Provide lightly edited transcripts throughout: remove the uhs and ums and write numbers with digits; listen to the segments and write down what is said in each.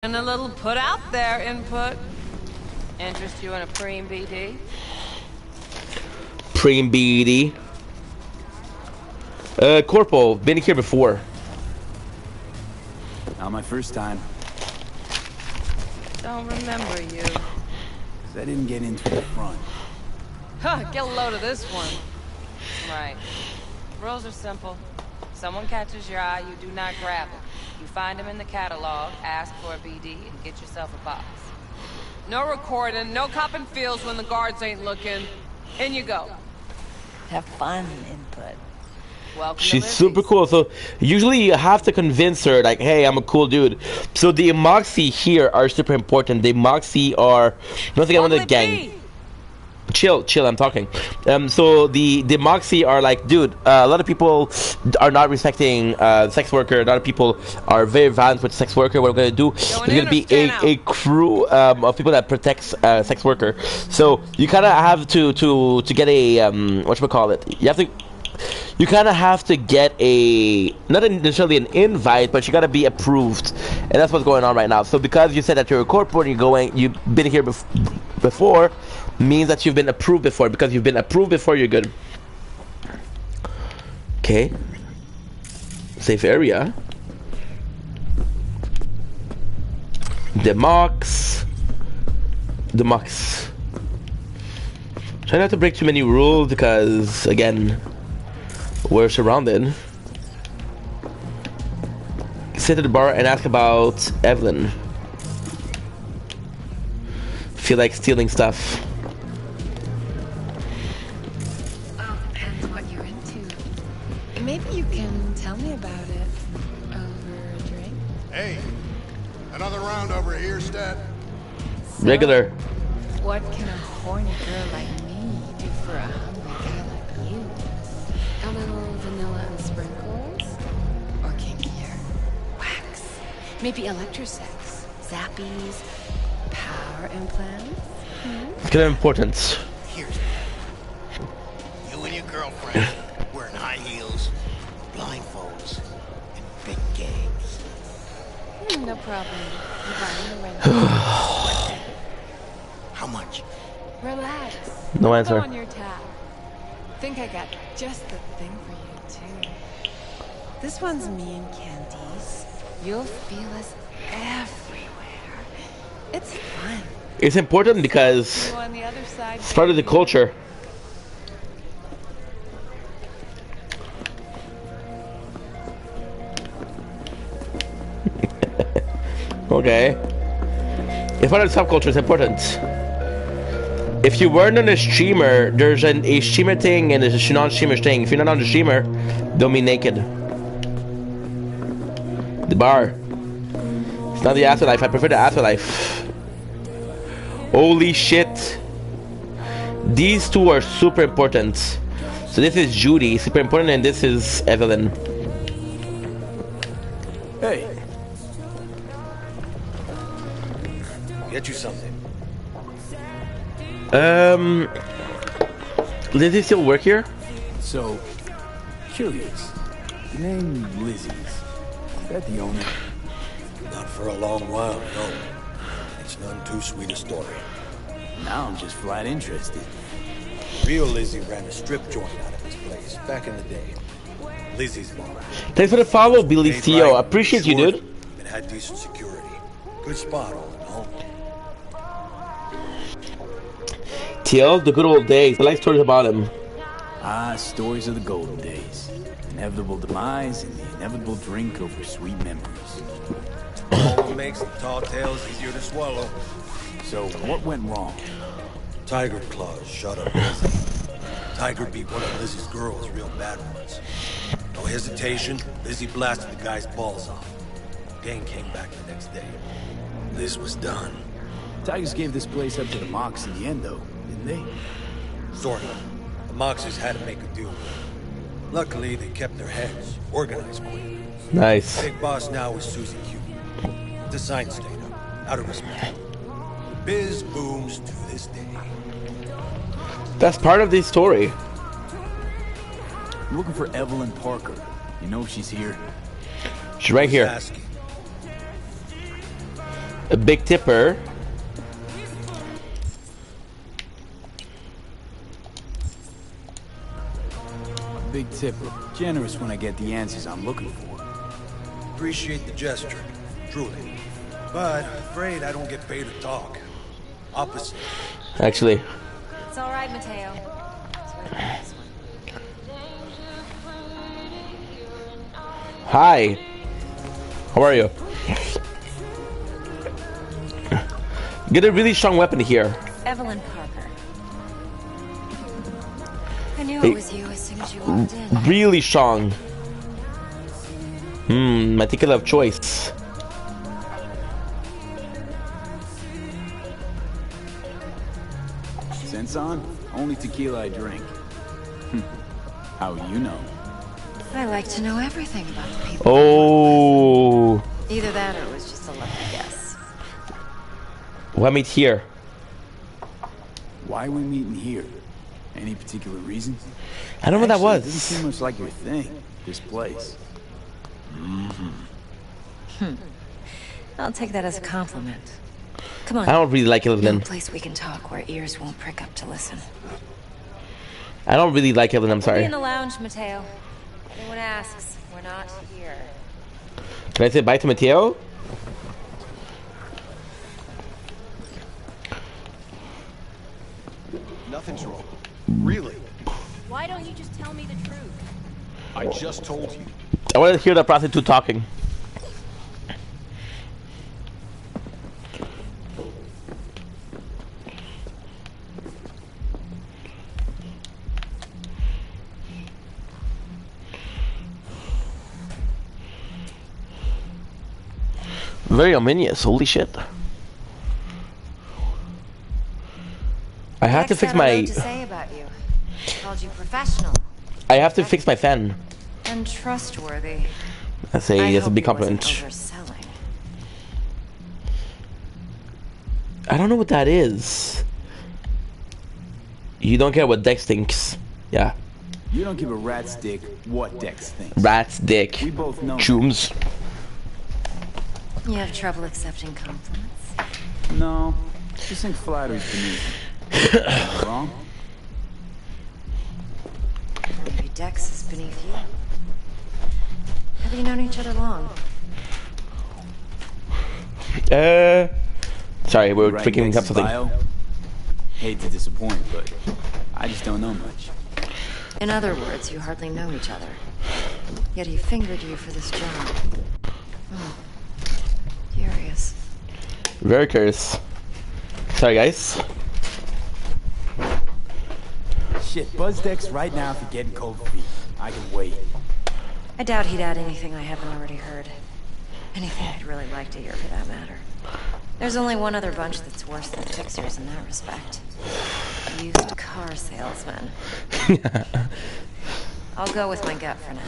And a little put out there input. Interest you in a preem BD? Preem BD. Corporal, been here before. Not my first time. Don't remember you. 'Cause I didn't get into the front. Huh, get a load of this one. Right. Rules are simple. Someone catches your eye, you do not grab him. You find him in the catalog, ask for a BD, and get yourself a box. No recording, no copping feels when the guards ain't looking. In you go. Have fun, input. Welcome She's to super cool. So usually you have to convince her, like, hey, I'm a cool dude. So the Moxie here are super important. The Moxie are nothing I want the gang. Chill, I'm talking. So the Moxie are like, dude, a lot of people are not respecting sex worker. A lot of people are very violent with sex worker. What we're gonna do is gonna be a crew of people that protects sex worker. So you kind of have to get a whatchamacallit. You kind of have to get a, not necessarily an invite, but you got to be approved, and that's what's going on right now. So because you said that you're a corporate and you've been here before, means that you've been approved before. Because you've been approved before, you're good. Okay. Safe area. The Mox. Try not to break too many rules because, again, we're surrounded. Sit at the bar and ask about Evelyn. Feel like stealing stuff. Well, depends what you're into. Maybe you can tell me about it over a drink. Hey, another round over here, Stat. So, Regular. What can a horny girl like me do for a hungry guy like you? A little vanilla and sprinkles? Or kinkier? Wax? Maybe electrosex? Zappies? Power implants? It's kind of important. Here's that. You and your girlfriend wearing high heels, blindfolds, and big games. No problem. You're buying the rent. How much? Relax. No answer. Go on your tab. Think I got just the thing for you, too. This one's me and Candice. You'll feel us everywhere. It's fun. It's important because You on the other side, it's part of the culture. Okay. It's part of the subculture. It's important. If you weren't on a streamer, there's a streamer thing and there's a non-streamer thing. If you're not on the streamer, don't be naked. The bar. It's not the afterlife. I prefer the afterlife. Holy shit. These two are super important. So this is Judy, super important, and this is Evelyn. Hey. Get you something. Lizzie still work here? So, curious. The name Lizzie's. Is that the owner? Not for a long while, no. It's none too sweet a story. Now I'm just flat interested. Real Lizzie ran a strip joint out of this place back in the day. Lizzie's bar. Thanks for the follow, Billy Paid Theo. right, Appreciate you, short, dude. And had decent security. Good spot, all in all. Theo, the good old days. I like stories about him. Ah, stories of the golden days. Inevitable demise and the inevitable drink over sweet memories. All makes the tall tales easier to swallow. So, what went wrong? Tiger claws shot up Lizzie. Tiger beat one of Lizzie's girls real bad once. No hesitation, Lizzie blasted the guy's balls off. Gang came back the next day. Liz was done. Tigers gave this place up to the Mox in the end, though, didn't they? Sort of. The Moxes had to make a deal with them. Luckily, they kept their heads, organized quick. Nice. Big boss now is Susie Q. The sign stayed up, out of respect. Biz booms to this day. That's part of the story. I'm looking for Evelyn Parker. You know if she's here? She's right here. Asking. A big tipper. Big tipper. Generous when I get the answers I'm looking for. Appreciate the gesture, truly. But afraid I don't get paid to talk. Opposite. Actually. It's all right, Mateo. Hi. How are you? Get a really strong weapon here. Evelyn Parker. I knew it was you as soon as you walked in. Really strong. My ticket of choice. Sense on? Only tequila I drink. How you know? I like to know everything about the people. Oh. Either that or it was just a lucky guess. Why meet here? Why are we meeting here? Any particular reason? I don't know what that Actually, was. It doesn't seem much like your thing, this place. I'll take that as a compliment. Come on. I don't really like No Evelyn. place we can talk where ears won't prick up to listen. I don't really like Evelyn, I'm Be sorry. in the lounge, Mateo. If anyone asks, we're not here. Can I say bye to Mateo? Nothing's wrong. Really? Why don't you just tell me the truth? I just told you. I want to hear the prostitute talking. Very ominous, holy shit. I have to fix my... to say about you. Called you professional I have to fix my fan. and trustworthy. That's a hope big he wasn't compliment. overselling. I don't know what that is. You don't care what Dex thinks. Yeah. You don't give a rat's dick what Dex thinks. Rat's dick. We both know. Chooms. You have trouble accepting compliments. No, just think flattery's beneath me. Am I wrong? Maybe Dex is beneath you. Have you known each other long? Sorry, we're Right picking next up to something. bio? Hate to disappoint, but I just don't know much. In other words, you hardly know each other. Yet he fingered you for this job. Curious. Very curious. Sorry, guys. Shit, buzz Dex right now for getting cold feet. I can wait. I doubt he'd add anything I haven't already heard. Anything I'd really like to hear, for that matter. There's only one other bunch that's worse than fixers in that respect. Used car salesmen. I'll go with my gut for now.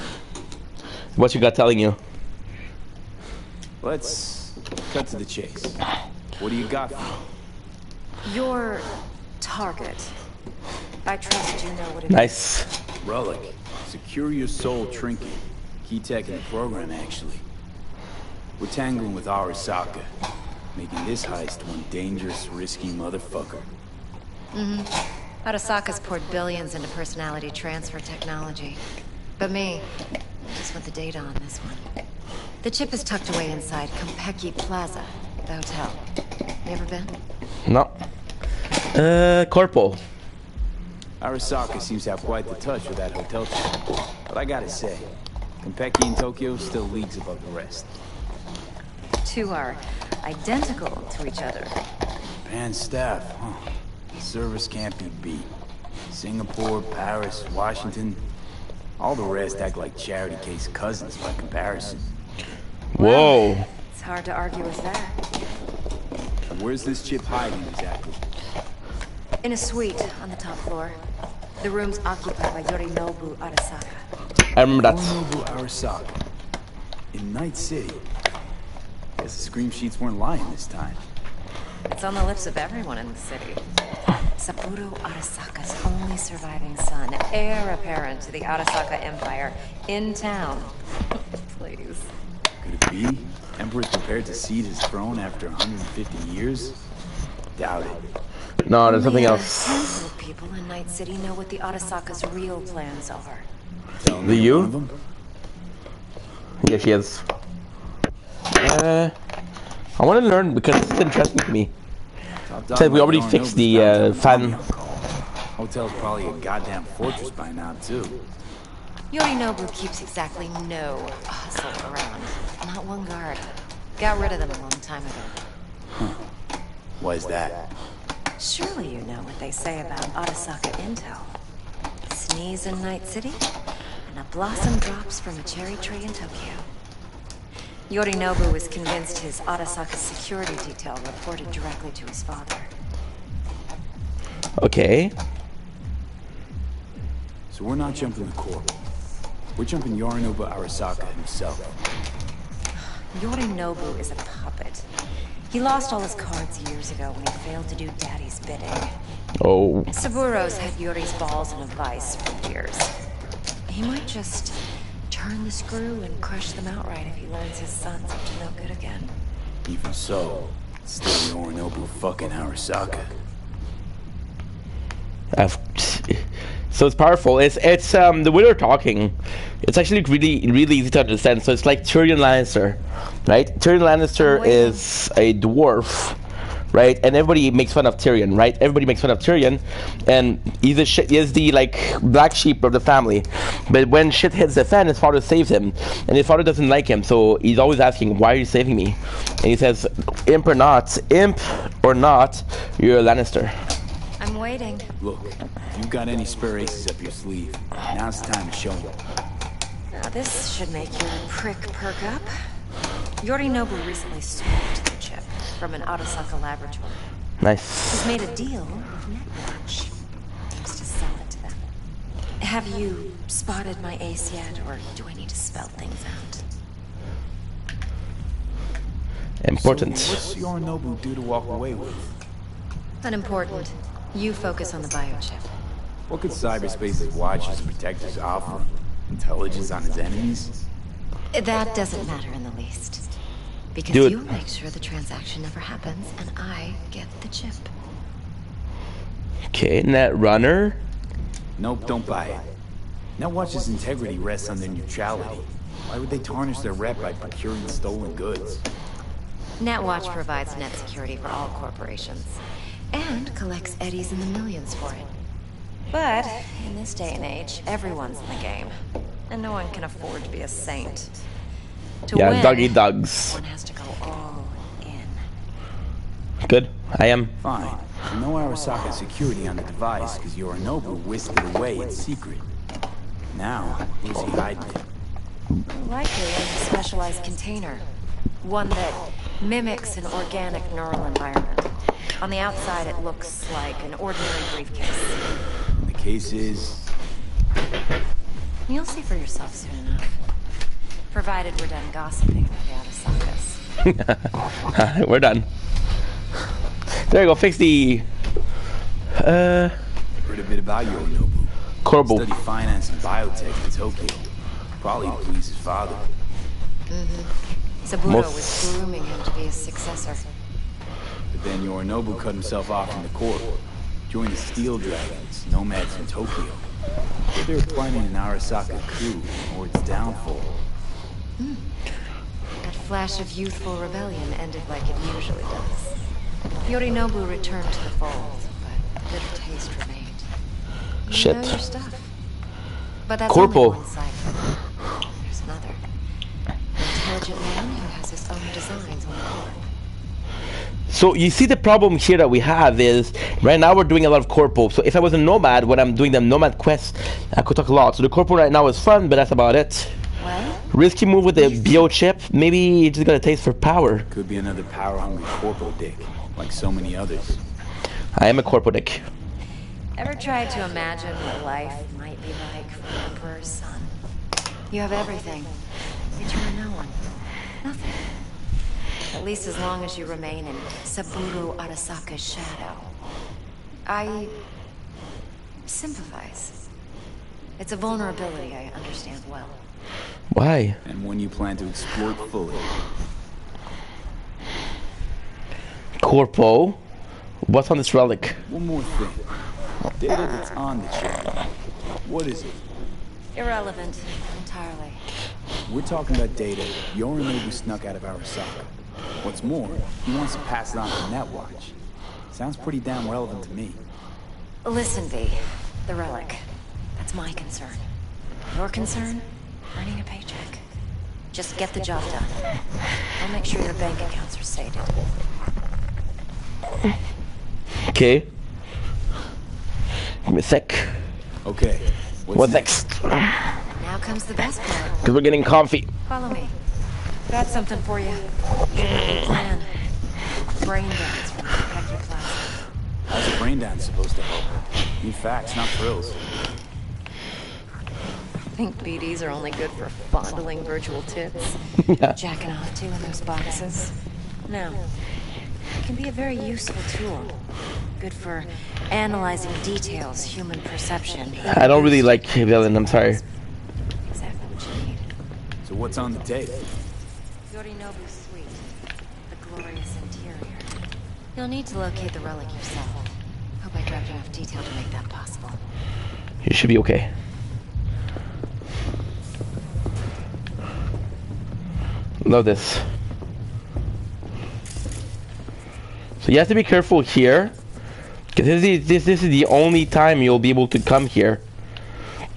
What you got telling you? Let's cut to the chase. What do you got for me? Your target. I trust you know what it is. Nice. Relic. Secure your soul trinket. Key tech in the program, actually. We're tangling with Arasaka, making this heist one dangerous, risky motherfucker. Arasaka's poured billions into personality transfer technology. But me, I just want the data on this one. The chip is tucked away inside Compeki Plaza, the hotel. You ever been? No. Corporal. Arasaka seems to have quite the touch with that hotel chain. But I gotta say, Compeki in Tokyo still leagues above the rest. Two are identical to each other. Japan staff, huh? Service can't be beat. Singapore, Paris, Washington. All the rest act like charity case cousins by comparison. Whoa. It's hard to argue with that. Where's this chip hiding exactly? In a suite on the top floor. The room's occupied by Yorinobu Arasaka. I remember that. Yorinobu Arasaka. In Night City. Guess the scream sheets weren't lying this time. It's on the lips of everyone in the city. Saburo Arasaka's only surviving son, heir apparent to the Arasaka Empire, in town. Please. Could it be? Emperor's prepared to cede his throne after 150 years? Doubt it. No, there's something Only else. a handful of people in Night City know what the Arasaka's real plans are. Tell Do me you? one of them? Yeah, she is. I want to learn because it's interesting to me. Top dog Said we like already Yorinobu's fixed the bound to have fan. money on call. Hotel's probably a goddamn fortress by now, too. Yorinobu keeps exactly no hustle around. Not one guard. Got rid of them a long time ago. Why is that? Surely you know what they say about Arasaka intel. Sneeze in Night City, and a blossom drops from a cherry tree in Tokyo. Yorinobu is convinced his Arasaka security detail reported directly to his father. Okay. So we're not jumping the corp. We're jumping Yorinobu Arasaka himself. Yorinobu is a puppet. He lost all his cards years ago when he failed to do Daddy's bidding. Oh. Saburo's had Yuri's balls in a vice for years. He might just turn the screw and crush them outright if he learns his son's up to no good again. Even so, it's still Yorinobu fucking Arasaka. So it's powerful. It's the way they're talking. It's actually really easy to understand. So it's like Tyrion Lannister, right? Tyrion Lannister is a dwarf, right? And everybody makes fun of Tyrion, right? Everybody makes fun of Tyrion, and he's the like black sheep of the family. But when shit hits the fan, his father saves him, and his father doesn't like him, so he's always asking, "Why are you saving me?" And he says, imp or not, you're a Lannister." I'm waiting. Look, if you've got any spare aces up your sleeve, now's the time to show them. Now this should make your prick perk up. Yorinobu recently smoked the chip from an Arasaka laboratory. Nice. He's made a deal with Netwatch. Aims to sell it to them. Have you spotted my ace yet, or do I need to spell things out? Important. So what's Yorinobu due to walk away with? Unimportant. You focus on the biochip. What could cyberspace's watchers and protectors offer him? Intelligence on his enemies? That doesn't matter in the least. Because Dude. you make sure the transaction never happens, and I get the chip. Okay, Netrunner. Nope, don't buy it. Netwatch's integrity rests on their neutrality. Why would they tarnish their rep by procuring stolen goods? Netwatch provides net security for all corporations, and collects eddies in the millions for it. But in this day and age, everyone's in the game, and no one can afford to be a saint. To Yeah, win, doggy dogs. one has to go all in. Good. I am. Fine. No Arasaka security on the device because Yorinobu whisked it away in secret. Now, where's he hiding it? Likely in a specialized container. One that mimics an organic neural environment. On the outside, it looks like an ordinary briefcase. The case is... You'll see for yourself soon enough. Provided we're done gossiping about the Arasakas. We're done. There you go. Fix the. Heard a bit about Yorinobu. Corbo. Studied finance and biotech in Tokyo. Probably to please his father. Saburo Most- was grooming him to be his successor. But then Yorinobu cut himself off from the corp. Joined the Steel Dragons, nomads in Tokyo. They were planning an Arasaka coup or its downfall. That flash of youthful rebellion ended like it usually does. Yorinobu returned to the fold, but bitter taste remained. You Shit. know your stuff. But that's Corpo. only one side of it. There's another. An intelligent man who has his own designs on the corp. So you see the problem here that we have is right now we're doing a lot of corpo. So if I was a nomad when I'm doing the nomad quests, I could talk a lot. So the corpo right now is fun, but that's about it. Well, Risky move with the biochip. Maybe you just got a taste for power. Could be another power-hungry corpo dick, like so many others. I am a corpo dick. ever tried to imagine what life might be like for an emperor's son? You have everything, yet you are no one. Nothing. At least as long as you remain in Saburo Arasaka's shadow. I sympathize. It's a vulnerability I understand well. Why? and one you plan to exploit fully. Corpo? What's on this relic? One more thing. Data that's on the chip. What is it? Irrelevant. Entirely. We're talking about data Yorinobu snuck out of Arasaka. What's more, he wants to pass it on to Netwatch. Sounds pretty damn relevant to me. Listen, V. The relic. That's my concern. Your concern? Earning a paycheck. Just get the job done. I'll make sure your bank accounts are sated. Okay. Give me a sec. Okay. What's next? Now comes the best part. Because we're getting comfy. Follow me. Got something for you. Plan. Brain dance from the Protector class. How's a brain dance supposed to help? Need facts, not thrills. Think BDs are only good for fondling virtual tits? Yeah. Jacking off to in those boxes? No. It can be a very useful tool. Good for analyzing details, human perception. I don't really like villain, I'm sorry. Exactly what you need. So what's on the table? Yorinobu's suite. The glorious interior. You'll need to locate the relic yourself. Hope I grabbed enough detail to make that possible. You should be okay. Love this. So you have to be careful here, because this is the only time you'll be able to come here.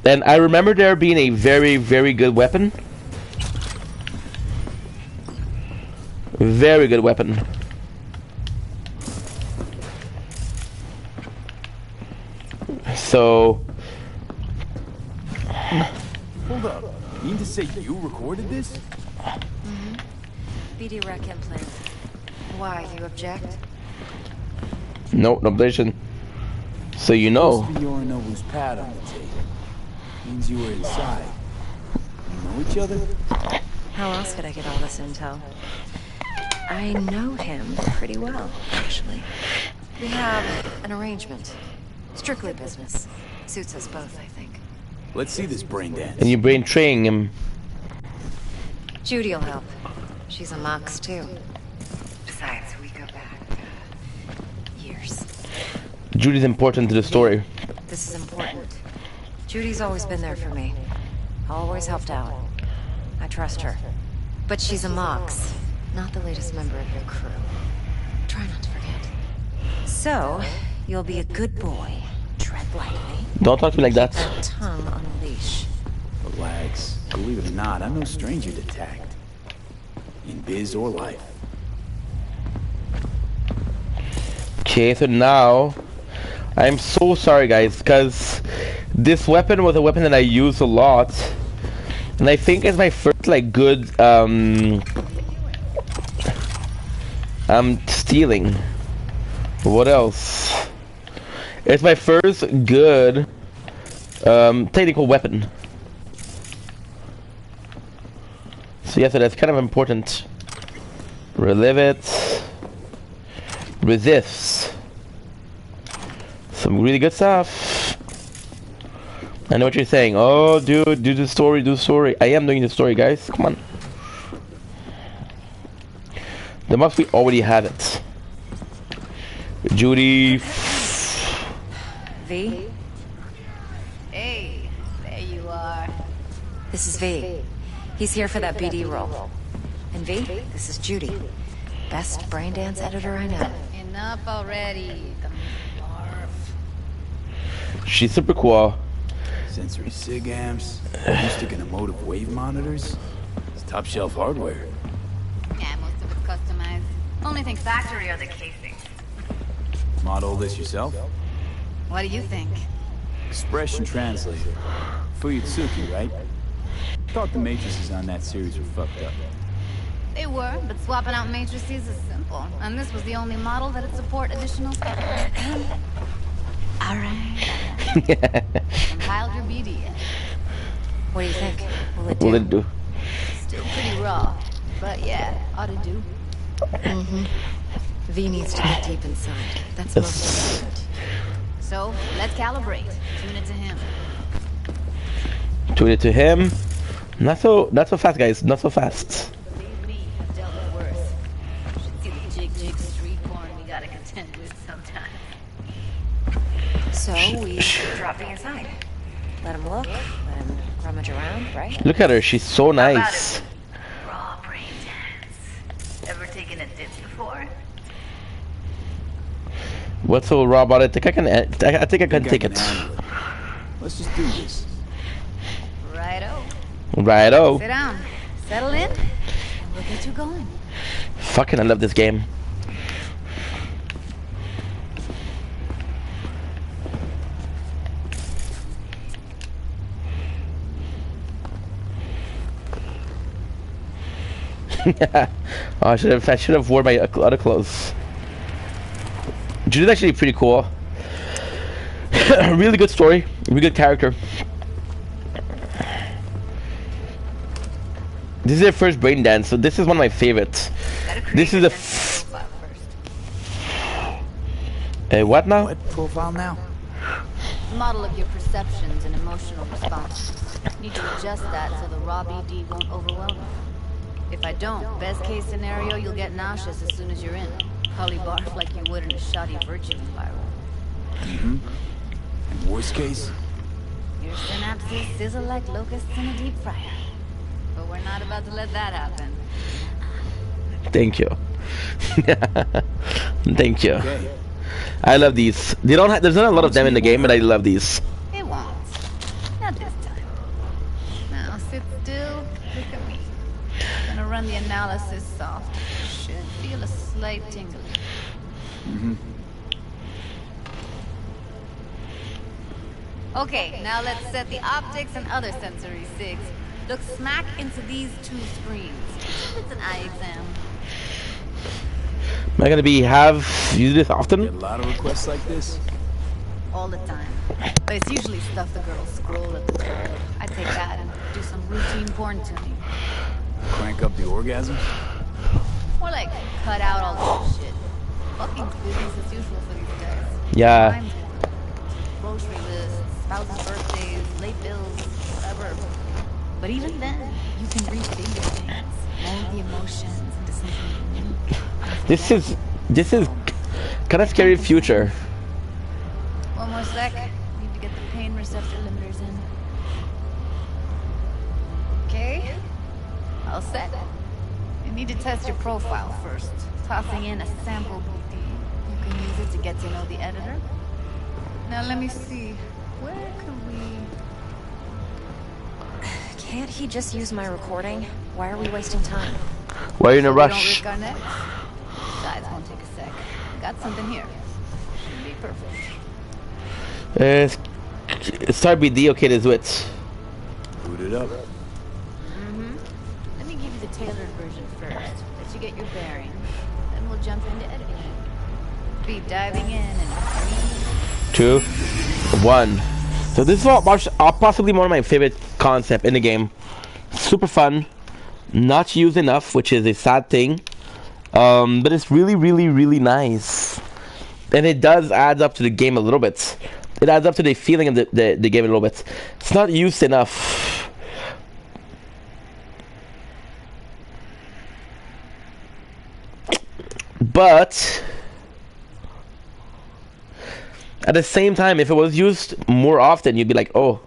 And I remember there being a very, very good weapon. Very good weapon. So... Hold up. You mean to say you recorded this? BD rec implant. Why, you object? No objection. So you know. Supposed to be Yorinobu's pad on the table. Means you were inside. You know each other? How else could I get all this intel? I know him pretty well, actually. We have an arrangement. Strictly business. Suits us both, I think. Let's see this brain dance. And you brain training him. Judy'll help. She's a Mox, too. Besides, we go back... years. Judy's important to the story. This is important. Judy's always been there for me. Always helped out. I trust her. But she's a Mox, not the latest member of your crew. Try not to forget. So, you'll be a good boy. Tread lightly. Don't talk to me like that. That tongue on a leash. Relax. Believe it or not, I'm no stranger to tact. In biz or life. Okay, so now I'm so sorry guys, because this weapon was a weapon that I used a lot, and I think it's my first like good stealing. What else? It's my first good technical weapon. So yeah, so that's kind of important. Relive it. Resists. Some really good stuff. I know what you're saying. Oh, dude, do the story, do the story. I am doing the story, guys. Come on. The must we already had it. Judy. V? Hey, there you are. This is V. He's here for that BD role. And V, this is Judy. Best brain dance editor I know. Enough already. She's super cool. Sensory sig amps, acoustic and emotive wave monitors. It's top shelf hardware. Yeah, most of it's customized. Only thing factory are the casings. Model this yourself? What do you think? Expression translator. Fuyutsuki, right? Thought the matrices on that series were fucked up. They were, but swapping out matrices is simple. And this was the only model that'd support additional features. Alright. Compiled your BD yet? What do you think? Will it do? Will it do? Still pretty raw. But yeah, ought to do. V needs to get deep inside. That's most important. So, let's calibrate. Tune it to him. Tune it to him. Not so fast, guys. Not so fast. Believe me, I've dealt with worse. You should see the jig street porn we gotta contend with sometimes. So we drop the inside. Let him look, let him rummage around, right? Look at her. She's so How about nice. it? Raw brain dance. Ever taken a dip before? What's so raw about it? I think I can take it. handle it. Let's just do this. Righto. Righto. Sit down. Settle in. And we'll get you going. Fucking, I love this game. Oh, I should have worn my other clothes. Judy's actually pretty cool. Really good story, really good character. This is their first brain dance, so this is one of my favorites. This is a what now? What profile now? Model of your perceptions and emotional response. Need to adjust that so the raw BD won't overwhelm you. If I don't, best case scenario, you'll get nauseous as soon as you're in. Probably barf like you would in a shoddy virtue spiral. Mm-hmm. And worst case? Your synapses sizzle like locusts in a deep fryer. But we're not about to let that happen. Thank you. Thank you. Okay. I love these. They don't. There's not a lot of them in the game, but I love these. It won't. Not this time. Now sit still, look at me. Gonna run the analysis soft. Should feel a slight tingle. Mm-hmm. Okay, now let's set the optics and other sensory sigs. Look smack into these two screens. It's an eye exam. Am I gonna use this Get a often? lot of requests like this? All the time. But it's usually stuff the girls scroll at the top. I take that and do some routine porn tuning. Crank up the orgasm? More like cut out all this shit. Fucking business as usual for these guys. Yeah. Times grocery lists, spouses' birthdays, late bills, whatever. But even then, you can refigure things, mold the emotions into something unique. This is kind of scary future. One more sec. Need to get the pain receptor limiters in. Okay. All set. You need to test your profile first. Tossing in a sample BD. You can use it to get to know the editor. Now let me see. Where can we... Can't he just use my recording? Why are we wasting time? Why are you in a We don't rush? risk our necks? Besides, won't take a sec. Got something here. Should be perfect. Start BD. Okay, let's do it. Boot it up. Let me give you the tailored version first. Let you get your bearings. Then we'll jump into editing. Be diving in and 2, 1. So this is possibly one of my favorite concepts in the game. Super fun, not used enough, which is a sad thing. But it's really, really, really nice, and it does add up to the game a little bit. It adds up to the feeling of the game a little bit. It's not used enough. But at the same time, if it was used more often, you'd be like, oh,